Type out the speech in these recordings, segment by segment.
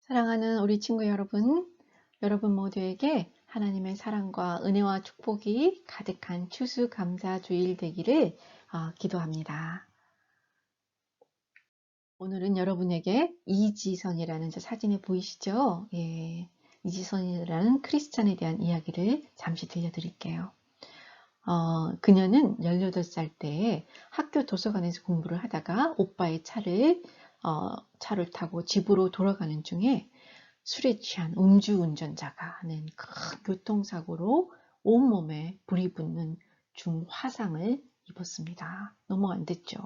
사랑하는 우리 친구 여러분, 여러분 모두에게 하나님의 사랑과 은혜와 축복이 가득한 추수감사주일 되기를 기도합니다. 오늘은 여러분에게 이지선이라는 저 사진에 보이시죠? 예, 이지선이라는 크리스찬에 대한 이야기를 잠시 들려드릴게요. 그녀는 18살 때에 학교 도서관에서 공부를 하다가 오빠의 차를 타고 집으로 돌아가는 중에 술에 취한 음주운전자가 하는 큰 교통사고로 온몸에 불이 붙는 중화상을 입었습니다. 너무 안 됐죠.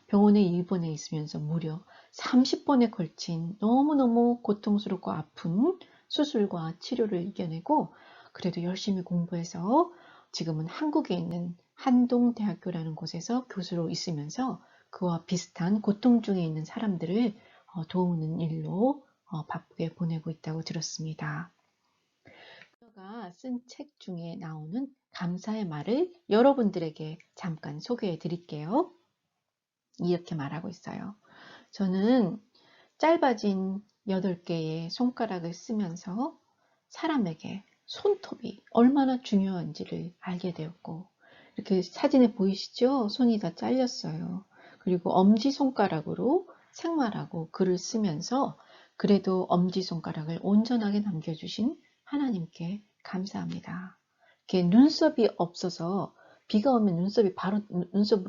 병원에 입원해 있으면서 무려 30번에 걸친 너무너무 고통스럽고 아픈 수술과 치료를 이겨내고 그래도 열심히 공부해서 지금은 한국에 있는 한동대학교라는 곳에서 교수로 있으면서 그와 비슷한 고통 중에 있는 사람들을 도우는 일로 바쁘게 보내고 있다고 들었습니다. 그가 쓴 책 중에 나오는 감사의 말을 여러분들에게 잠깐 소개해 드릴게요. 이렇게 말하고 있어요. 저는 짧아진 8개의 손가락을 쓰면서 사람에게 손톱이 얼마나 중요한지를 알게 되었고, 이렇게 사진에 보이시죠? 손이 다 잘렸어요. 그리고 엄지손가락으로 생활하고 글을 쓰면서 그래도 엄지손가락을 온전하게 남겨주신 하나님께 감사합니다. 이렇게 눈썹이 없어서 비가 오면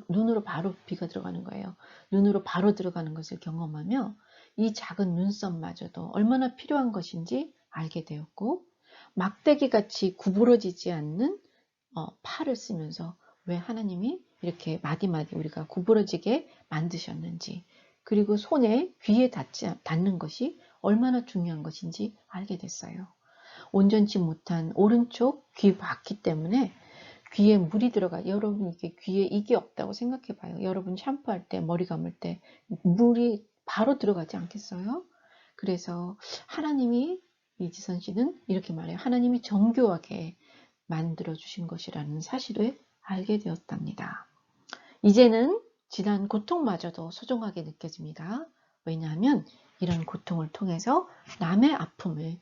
눈으로 바로 비가 들어가는 거예요. 눈으로 바로 들어가는 것을 경험하며 이 작은 눈썹마저도 얼마나 필요한 것인지 알게 되었고, 막대기 같이 구부러지지 않는 팔을 쓰면서 왜 하나님이 이렇게 마디마디 우리가 구부러지게 만드셨는지, 그리고 손에 귀에 닿는 것이 얼마나 중요한 것인지 알게 됐어요. 온전치 못한 오른쪽 귀 바퀴 때문에 귀에 물이 들어가. 여러분 이게 귀에 이게 없다고 생각해 봐요. 여러분 샴푸할 때 머리 감을 때 물이 바로 들어가지 않겠어요? 그래서 하나님이, 이지선 씨는 이렇게 말해요. 하나님이 정교하게 만들어 주신 것이라는 사실을 알게 되었답니다. 이제는 지난 고통마저도 소중하게 느껴집니다. 왜냐하면 이런 고통을 통해서 남의 아픔을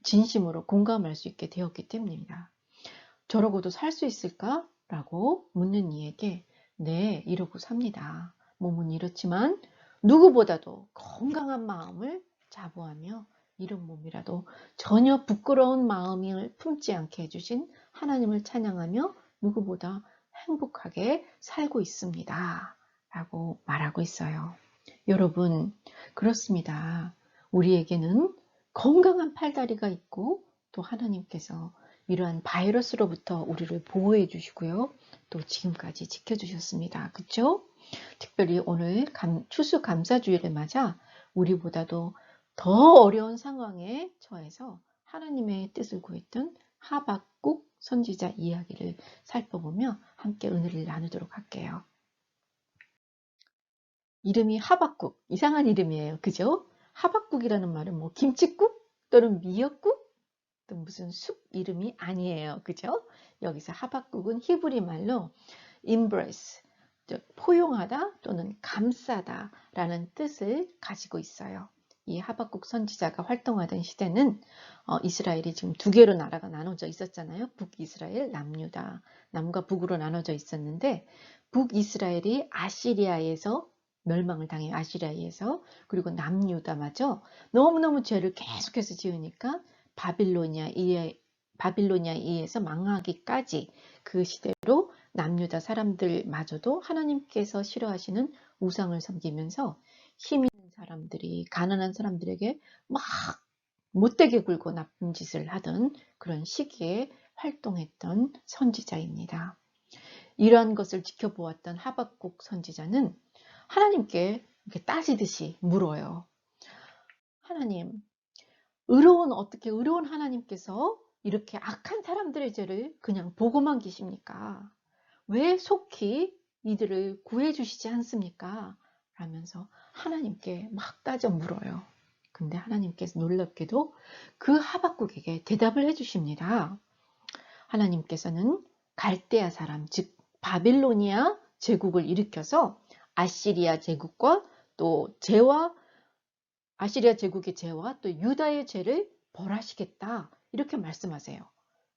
진심으로 공감할 수 있게 되었기 때문입니다. 저러고도 살 수 있을까? 라고 묻는 이에게 네, 이러고 삽니다. 몸은 이렇지만 누구보다도 건강한 마음을 자부하며 이런 몸이라도 전혀 부끄러운 마음을 품지 않게 해주신 하나님을 찬양하며 누구보다 행복하게 살고 있습니다. 라고 말하고 있어요. 여러분, 그렇습니다. 우리에게는 건강한 팔다리가 있고 또 하나님께서 이러한 바이러스로부터 우리를 보호해 주시고요. 또 지금까지 지켜주셨습니다. 그렇죠? 특별히 오늘 추수감사주일을 맞아 우리보다도 더 어려운 상황에 처해서 하나님의 뜻을 구했던 하박국 선지자 이야기를 살펴보며 함께 은혜를 나누도록 할게요. 이름이 하박국, 이상한 이름이에요. 그죠? 하박국이라는 말은 뭐 김칫국 또는 미역국 또 무슨 숲 이름이 아니에요. 그죠? 여기서 하박국은 히브리 말로 embrace, 포용하다 또는 감싸다 라는 뜻을 가지고 있어요. 이 하박국 선지자가 활동하던 시대는 이스라엘이 지금 두 개로 나라가 나눠져 있었잖아요. 북이스라엘, 남유다. 남과 북으로 나눠져 있었는데 북이스라엘이 아시리아에서 멸망을 당해요. 아시리아에서. 그리고 남유다마저 너무너무 죄를 계속해서 지으니까 바빌로니아에 의해서 망하기까지 그 시대로 남유다 사람들마저도 하나님께서 싫어하시는 우상을 섬기면서 힘 있는 사람들이 가난한 사람들에게 막 못되게 굴고 나쁜 짓을 하던 그런 시기에 활동했던 선지자입니다. 이러한 것을 지켜보았던 하박국 선지자는 하나님께 이렇게 따지듯이 물어요. 하나님, 어떻게 의로운 하나님께서 이렇게 악한 사람들의 죄를 그냥 보고만 계십니까? 왜 속히 이들을 구해 주시지 않습니까? 라면서 하나님께 막 따져 물어요. 근데 하나님께서 놀랍게도 그 하박국에게 대답을 해 주십니다. 하나님께서는 갈대아 사람, 즉 바빌로니아 제국을 일으켜서 아시리아 제국과 또 죄와 아시리아 제국의 죄와 또 유다의 죄를 벌하시겠다 이렇게 말씀하세요.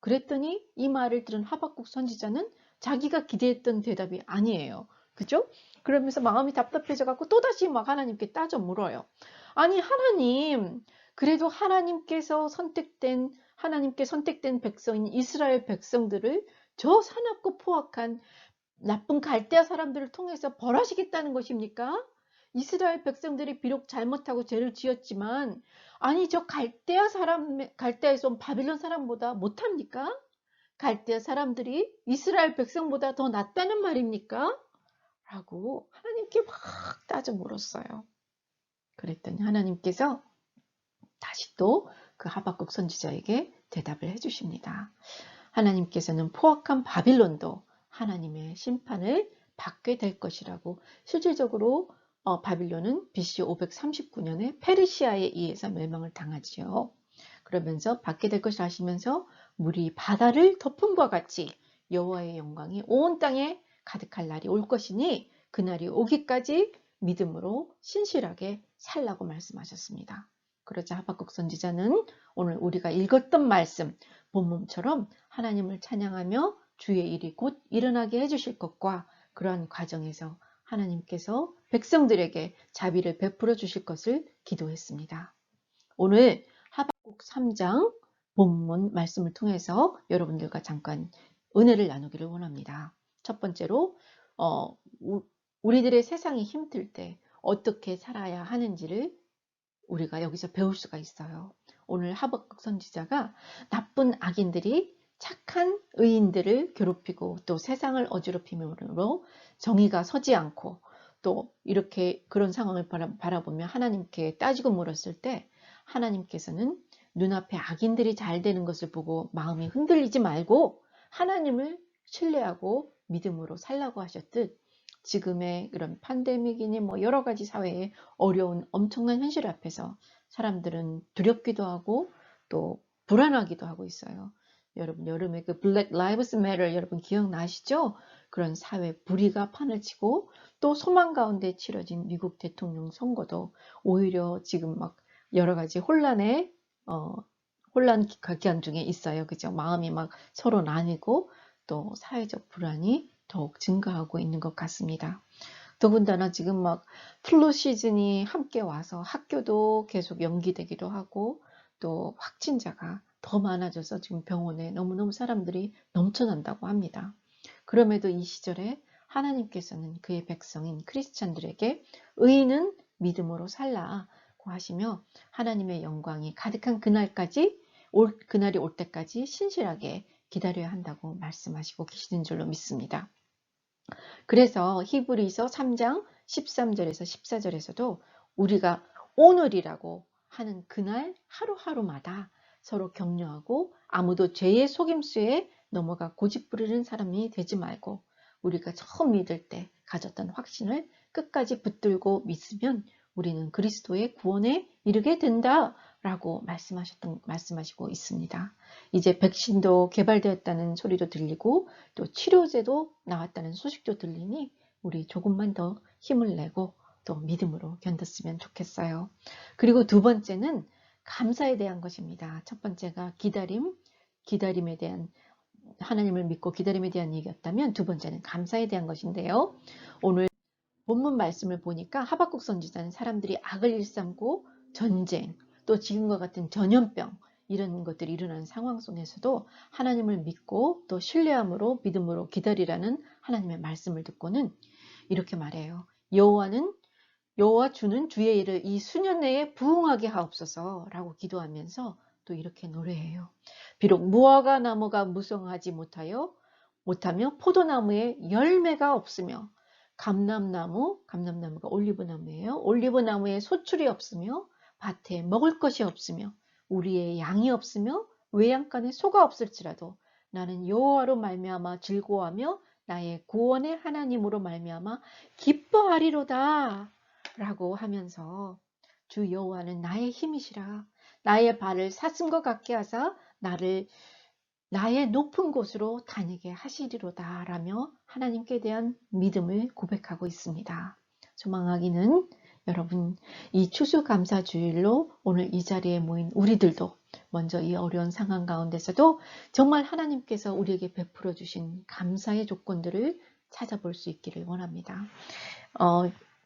그랬더니 이 말을 들은 하박국 선지자는 자기가 기대했던 대답이 아니에요. 그죠? 그러면서 마음이 답답해져 갖고 또다시 막 하나님께 따져 물어요. 아니 하나님, 그래도 하나님께 선택된 백성인 이스라엘 백성들을 저 사납고 포악한 나쁜 갈대아 사람들을 통해서 벌하시겠다는 것입니까? 이스라엘 백성들이 비록 잘못하고 죄를 지었지만 아니 저 갈대아에서 온 바빌론 사람보다 못합니까? 갈대아 사람들이 이스라엘 백성보다 더 낫다는 말입니까? 라고 하나님께 막 따져 물었어요. 그랬더니 하나님께서 다시 또 그 하박국 선지자에게 대답을 해주십니다. 하나님께서는 포악한 바빌론도 하나님의 심판을 받게 될 것이라고. 실질적으로 바빌론은 BC 539년에 페르시아에 의해서 멸망을 당하지요. 그러면서 받게 될 것을 아시면서 물이 바다를 덮음과 같이 여호와의 영광이 온 땅에 가득할 날이 올 것이니 그날이 오기까지 믿음으로 신실하게 살라고 말씀하셨습니다. 그러자 하박국 선지자는 오늘 우리가 읽었던 말씀 본문처럼 하나님을 찬양하며 주의 일이 곧 일어나게 해주실 것과 그러한 과정에서 하나님께서 백성들에게 자비를 베풀어 주실 것을 기도했습니다. 오늘 하박국 3장 본문 말씀을 통해서 여러분들과 잠깐 은혜를 나누기를 원합니다. 첫 번째로 우리들의 세상이 힘들 때 어떻게 살아야 하는지를 우리가 여기서 배울 수가 있어요. 오늘 하박국 선지자가 나쁜 악인들이 착한 의인들을 괴롭히고 또 세상을 어지럽힘으로 정의가 서지 않고 또 이렇게 그런 상황을 바라보며 하나님께 따지고 물었을 때 하나님께서는 눈앞에 악인들이 잘 되는 것을 보고 마음이 흔들리지 말고 하나님을 신뢰하고 믿음으로 살라고 하셨듯 지금의 그런 팬데믹이니 뭐 여러 가지 사회의 어려운 엄청난 현실 앞에서 사람들은 두렵기도 하고 또 불안하기도 하고 있어요. 여러분 여름에 그 Black Lives Matter 여러분 기억나시죠? 그런 사회 불의가 판을 치고 또 소망 가운데 치러진 미국 대통령 선거도 오히려 지금 막 여러 가지 혼란 기간 중에 있어요. 그죠? 마음이 막 서로 나뉘고 또 사회적 불안이 더욱 증가하고 있는 것 같습니다. 더군다나 지금 막 플루 시즌이 함께 와서 학교도 계속 연기되기도 하고 또 확진자가 더 많아져서 지금 병원에 너무너무 사람들이 넘쳐난다고 합니다. 그럼에도 이 시절에 하나님께서는 그의 백성인 크리스찬들에게 의인은 믿음으로 살라고 하시며 하나님의 영광이 가득한 그날이 올 때까지 신실하게 기다려야 한다고 말씀하시고 계시는 줄로 믿습니다. 그래서 히브리서 3장 13절에서 14절에서도 우리가 오늘이라고 하는 그날 하루하루마다 서로 격려하고 아무도 죄의 속임수에 넘어가 고집부리는 사람이 되지 말고 우리가 처음 믿을 때 가졌던 확신을 끝까지 붙들고 믿으면 우리는 그리스도의 구원에 이르게 된다라고 말씀하시고 있습니다. 이제 백신도 개발되었다는 소리도 들리고 또 치료제도 나왔다는 소식도 들리니 우리 조금만 더 힘을 내고 또 믿음으로 견뎠으면 좋겠어요. 그리고 두 번째는 감사에 대한 것입니다. 첫 번째가 기다림에 대한 하나님을 믿고 기다림에 대한 얘기였다면 두 번째는 감사에 대한 것인데요. 오늘 본문 말씀을 보니까 하박국 선지자는 사람들이 악을 일삼고 전쟁, 또 지금과 같은 전염병 이런 것들이 일어나는 상황 속에서도 하나님을 믿고 또 신뢰함으로 믿음으로 기다리라는 하나님의 말씀을 듣고는 이렇게 말해요. 여호와 주는 주의 일을 이 수년 내에 부응하게 하옵소서 라고 기도하면서 또 이렇게 노래해요. 비록 무화과 나무가 무성하지 못하며 포도나무에 열매가 없으며 감람나무가 올리브나무예요. 올리브나무에 소출이 없으며 밭에 먹을 것이 없으며 우리의 양이 없으며 외양간에 소가 없을지라도 나는 여호와로 말미암아 즐거워하며 나의 구원의 하나님으로 말미암아 기뻐하리로다 라고 하면서 주 여호와는 나의 힘이시라 나의 발을 사슴과 같게 하사 나를 나의 높은 곳으로 다니게 하시리로다 라며 하나님께 대한 믿음을 고백하고 있습니다. 조망하기는 여러분, 이 추수감사주일로 오늘 이 자리에 모인 우리들도 먼저 이 어려운 상황 가운데서도 정말 하나님께서 우리에게 베풀어 주신 감사의 조건들을 찾아볼 수 있기를 원합니다.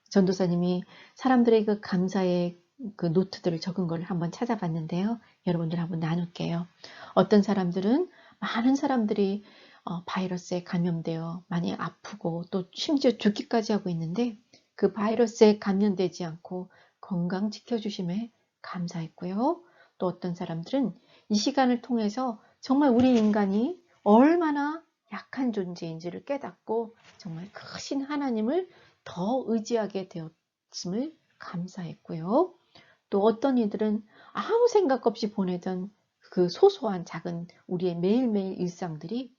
전도사님이 사람들의 그 감사의 그 노트들을 적은 걸 한번 찾아봤는데요. 여러분들 한번 나눌게요. 어떤 사람들은 많은 사람들이 바이러스에 감염되어 많이 아프고 또 심지어 죽기까지 하고 있는데 그 바이러스에 감염되지 않고 건강 지켜주심에 감사했고요. 또 어떤 사람들은 이 시간을 통해서 정말 우리 인간이 얼마나 약한 존재인지를 깨닫고 정말 크신 하나님을 더 의지하게 되었음을 감사했고요. 또 어떤 이들은 아무 생각 없이 보내던 그 소소한 작은 우리의 매일매일 일상들이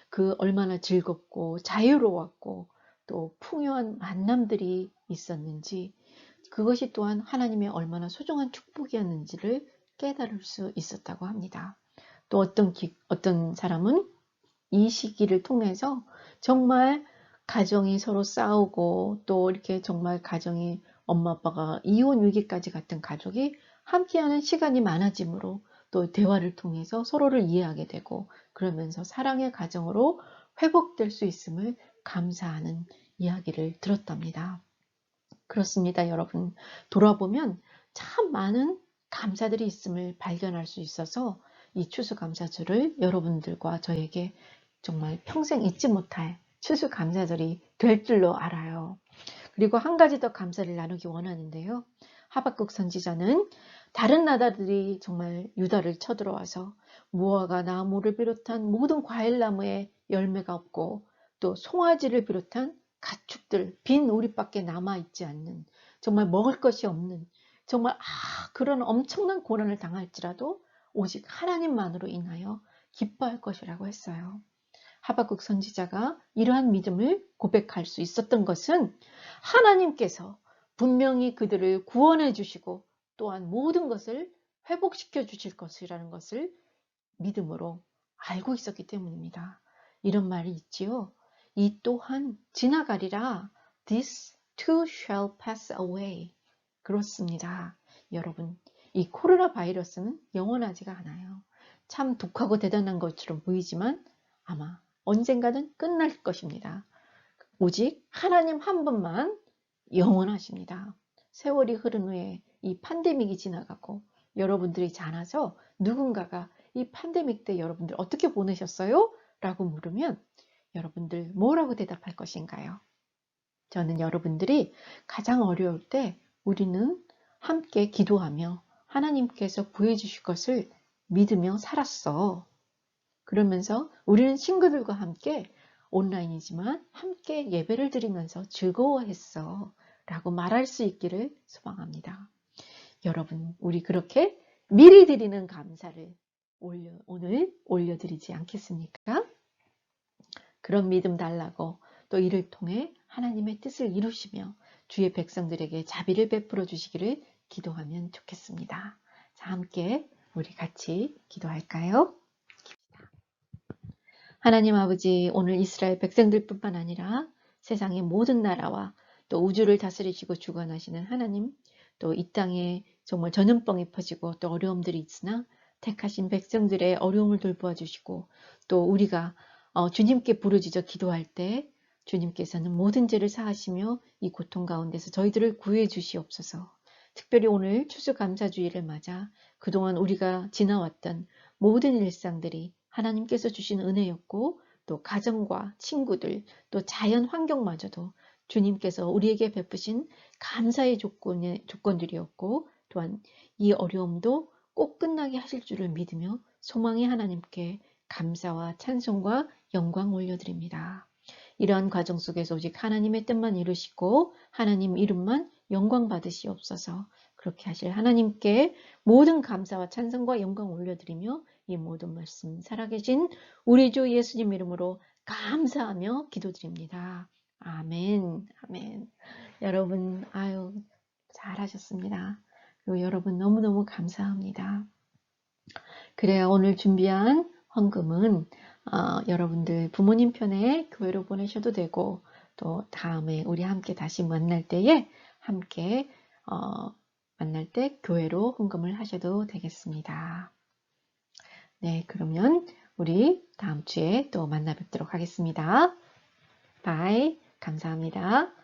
그 얼마나 즐겁고 자유로웠고 또 풍요한 만남들이 있었는지 그것이 또한 하나님의 얼마나 소중한 축복이었는지를 깨달을 수 있었다고 합니다. 또 어떤 사람은 이 시기를 통해서 정말 가정이 서로 싸우고 또 이렇게 정말 가정이 엄마 아빠가 이혼 위기까지 갔던 가족이 함께하는 시간이 많아지므로 또 대화를 통해서 서로를 이해하게 되고 그러면서 사랑의 가정으로 회복될 수 있음을 감사하는 이야기를 들었답니다. 그렇습니다, 여러분. 돌아보면 참 많은 감사들이 있음을 발견할 수 있어서 이 추수감사절을 여러분들과 저에게 정말 평생 잊지 못할 추수감사절이 될 줄로 알아요. 그리고 한 가지 더 감사를 나누기 원하는데요. 하박국 선지자는 다른 나라들이 정말 유다를 쳐들어와서 무화과 나무를 비롯한 모든 과일나무에 열매가 없고 또 송아지를 비롯한 가축들, 빈 우리밖에 남아있지 않는 정말 먹을 것이 없는 정말 그런 엄청난 고난을 당할지라도 오직 하나님만으로 인하여 기뻐할 것이라고 했어요. 하박국 선지자가 이러한 믿음을 고백할 수 있었던 것은 하나님께서 분명히 그들을 구원해 주시고 또한 모든 것을 회복시켜 주실 것이라는 것을 믿음으로 알고 있었기 때문입니다. 이런 말이 있지요. 이 또한 지나가리라. This too shall pass away. 그렇습니다. 여러분, 이 코로나 바이러스는 영원하지가 않아요. 참 독하고 대단한 것처럼 보이지만 아마 언젠가는 끝날 것입니다. 오직 하나님 한 분만 영원하십니다. 세월이 흐른 후에 이 팬데믹이 지나가고 여러분들이 자라서 누군가가 이 팬데믹 때 여러분들 어떻게 보내셨어요? 라고 물으면 여러분들 뭐라고 대답할 것인가요? 저는 여러분들이 가장 어려울 때 우리는 함께 기도하며 하나님께서 구해주실 것을 믿으며 살았어. 그러면서 우리는 친구들과 함께 온라인이지만 함께 예배를 드리면서 즐거워했어 라고 말할 수 있기를 소망합니다. 여러분, 우리 그렇게 미리 드리는 감사를 오늘 올려드리지 않겠습니까? 그런 믿음 달라고 또 이를 통해 하나님의 뜻을 이루시며 주의 백성들에게 자비를 베풀어 주시기를 기도하면 좋겠습니다. 자, 함께 우리 같이 기도할까요? 하나님 아버지, 오늘 이스라엘 백성들뿐만 아니라 세상의 모든 나라와 또 우주를 다스리시고 주관하시는 하나님, 또 이 땅에 정말 전염병이 퍼지고 또 어려움들이 있으나 택하신 백성들의 어려움을 돌보아 주시고 또 우리가 주님께 부르짖어 기도할 때 주님께서는 모든 죄를 사하시며 이 고통 가운데서 저희들을 구해 주시옵소서. 특별히 오늘 추수감사주의를 맞아 그동안 우리가 지나왔던 모든 일상들이 하나님께서 주신 은혜였고 또 가정과 친구들 또 자연 환경마저도 주님께서 우리에게 베푸신 감사의 조건들이었고 또한 이 어려움도 꼭 끝나게 하실 줄을 믿으며 소망의 하나님께 감사와 찬송과 영광 올려드립니다. 이러한 과정 속에서 오직 하나님의 뜻만 이루시고 하나님 이름만 영광 받으시옵소서. 그렇게 하실 하나님께 모든 감사와 찬송과 영광 올려드리며 이 모든 말씀 살아계신 우리 주 예수님 이름으로 감사하며 기도드립니다. 아멘. 아멘. 여러분 잘하셨습니다. 그리고 여러분 너무너무 감사합니다. 그래야 오늘 준비한 헌금은 여러분들 부모님 편에 교회로 보내셔도 되고 또 다음에 우리 함께 다시 만날 때에 함께 만날 때 교회로 헌금을 하셔도 되겠습니다. 네, 그러면 우리 다음 주에 또 만나 뵙도록 하겠습니다. 바이. 감사합니다.